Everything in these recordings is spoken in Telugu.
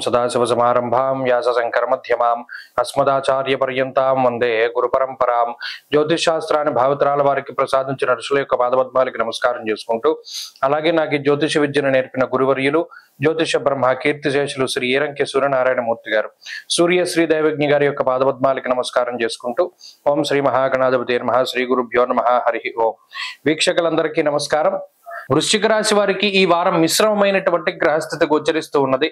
सदाशिवसमारंभां व्यासशंकरमध्यमाम् अस्मदाचार्यपर्यन्तां వందే గురుపరంపరాం. జ్యోతిషాస్త్రాన్ని భావితరాల వారికి ప్రసాదించిన ఋషుల యొక్క పాదపద్మాలకి నమస్కారం చేసుకుంటూ, అలాగే నాకు ఈ జ్యోతిష విద్యను నేర్పిన గురువర్యులు జ్యోతిష బ్రహ్మ కీర్తిశేషులు శ్రీ ఈరంకి సూర్యనారాయణమూర్తి గారు, సూర్యశ్రీ దైవజ్ఞ గారి యొక్క పాదపద్మాలకి నమస్కారం చేసుకుంటూ, ఓం శ్రీ మహాగణాధిపతి నమః, శ్రీ గురుభ్యో నమః, హరి ఓం. వీక్షకులందరికీ నమస్కారం. వృశ్చిక రాశి వారికి ఈ వారం మిశ్రమమైనటువంటి గ్రహస్థితి గోచరిస్తూ ఉన్నది.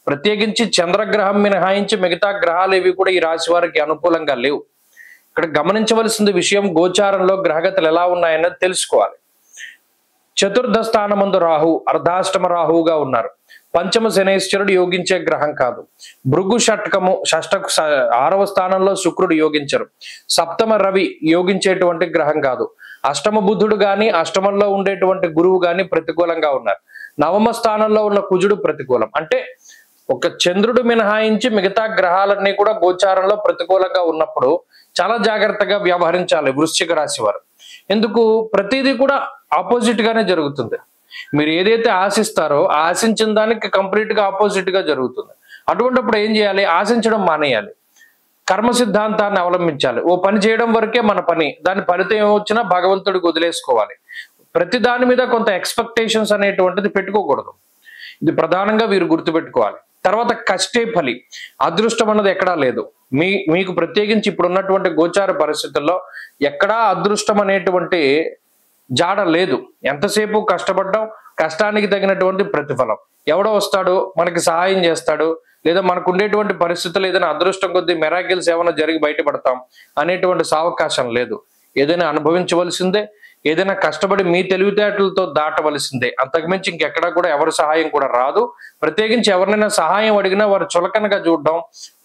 ప్రత్యేకించి చంద్రగ్రహం మినహాయించి మిగతా గ్రహాలు ఏవి కూడా ఈ రాశి వారికి అనుకూలంగా లేవు. ఇక్కడ గమనించవలసిన విషయం, గోచారంలో గ్రహగతులు ఎలా ఉన్నాయన్నది తెలుసుకోవాలి. చతుర్థ స్థానమందు రాహు, అర్ధాష్టమ రాహువుగా ఉన్నారు. పంచమ శనేశ్వరుడు యోగించే గ్రహం కాదు. భృగు షట్కము షష్టకు 6వ స్థానంలో శుక్రుడు యోగించరు. సప్తమ రవి యోగించేటువంటి గ్రహం కాదు. అష్టమ బుధుడు గాని, అష్టమంలో ఉండేటువంటి గురువు గాని ప్రతికూలంగా ఉన్నారు. నవమ స్థానంలో ఉన్న కుజుడు ప్రతికూలం. అంటే ఒక చంద్రుడు మినహాయించి మిగతా గ్రహాలన్నీ కూడా గోచారంలో ప్రతికూలంగా ఉన్నప్పుడు చాలా జాగ్రత్తగా వ్యవహరించాలి వృశ్చిక రాశి వారు. ఎందుకు? ప్రతిదీ కూడా ఆపోజిట్ గానే జరుగుతుంది. మీరు ఏదైతే ఆశిస్తారో ఆశించిన దానికి కంప్లీట్ గా ఆపోజిట్ గా జరుగుతుంది. అటువంటిప్పుడు ఏం చేయాలి? ఆశించడం మానేయాలి. కర్మ సిద్ధాంతాన్ని అవలంబించాలి. ఓ పని చేయడం వరకే మన పని, దాని ఫలితం ఏమొచ్చినా భగవంతుడికి వదిలేసుకోవాలి. ప్రతి దాని మీద కొంత ఎక్స్పెక్టేషన్స్ అనేటువంటిది పెట్టుకోకూడదు. ఇది ప్రధానంగా వీరు గుర్తుపెట్టుకోవాలి. తర్వాత కష్టే ఫలి, అదృష్టం అన్నది ఎక్కడా లేదు. మీకు ప్రత్యేకించి ఇప్పుడు ఉన్నటువంటి గోచార పరిస్థితుల్లో ఎక్కడా అదృష్టం అనేటువంటి జాడ లేదు. ఎంతసేపు కష్టపడ్డాం, కష్టానికి తగినటువంటి ప్రతిఫలం ఎవడో వస్తాడు, మనకి సహాయం చేస్తాడు, లేదా మనకు ఉండేటువంటి పరిస్థితులు ఏదైనా అదృష్టం కొద్దీ మెరాకిల్స్ ఏమైనా జరిగి బయటపడతాం అనేటువంటి సావకాశం లేదు. ఏదైనా అనుభవించవలసిందే, ఏదైనా కష్టపడి మీ తెలివితేటలతో దాటవలసిందే. అంతకుమించి ఇంకెక్కడా కూడా ఎవరి సహాయం కూడా రాదు. ప్రత్యేకించి ఎవరినైనా సహాయం అడిగినా వారు చులకనగా చూడడం,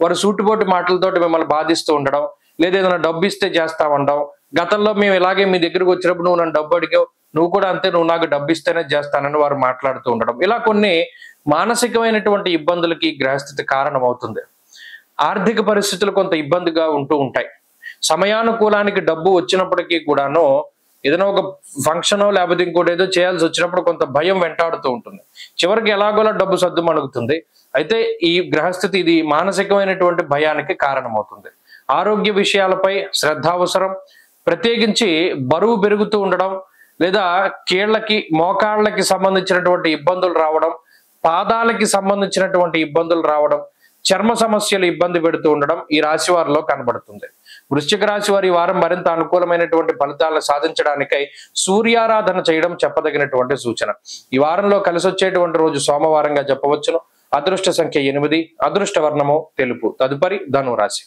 వారు సూటిపోటి మాటలతోటి మిమ్మల్ని బాధిస్తూ ఉండడం, లేదా ఏదైనా డబ్బు ఇస్తే చేస్తామండం. గతంలో మేము ఇలాగే మీ దగ్గరకు వచ్చినప్పుడు నువ్వు నన్ను డబ్బు అడిగావు, నువ్వు కూడా అంతే, నువ్వు నాకు డబ్బు ఇస్తేనే చేస్తానని వారు మాట్లాడుతూ ఉండడం. ఇలా కొన్ని మానసికమైనటువంటి ఇబ్బందులకి గ్రహస్థితి కారణం అవుతుంది. ఆర్థిక పరిస్థితులు కొంత ఇబ్బందిగా ఉంటూ ఉంటాయి. సమయానుకూలానికి డబ్బు వచ్చినప్పటికీ కూడాను ఏదైనా ఒక ఫంక్షన్ లేకపోతే ఇంకోటి ఏదో చేయాల్సి వచ్చినప్పుడు కొంత భయం వెంటాడుతూ ఉంటుంది. చివరికి ఎలాగోలా డబ్బు సర్దుమణుగుతుంది. అయితే ఈ గ్రహస్థితి ఇది మానసికమైనటువంటి భయానికి కారణమవుతుంది. ఆరోగ్య విషయాలపై శ్రద్ధ అవసరం. ప్రత్యేకించి బరువు పెరుగుతూ ఉండడం, లేదా కీళ్లకి మోకాళ్ళకి సంబంధించినటువంటి ఇబ్బందులు రావడం, పాదాలకి సంబంధించినటువంటి ఇబ్బందులు రావడం, చర్మ సమస్యలు ఇబ్బంది పెడుతూ ఉండడం ఈ రాశి వారిలో కనబడుతుంది. వృశ్చిక రాశి వారి వారం మరింత అనుకూలమైనటువంటి ఫలితాలను సాధించడానికై సూర్యారాధన చేయడం చెప్పదగినటువంటి సూచన. ఈ వారంలో కలిసి వచ్చేటువంటి రోజు సోమవారంగా చెప్పవచ్చును. అదృష్ట సంఖ్య 8, అదృష్ట వర్ణము తెలుపు. తదుపరి ధనురాశి.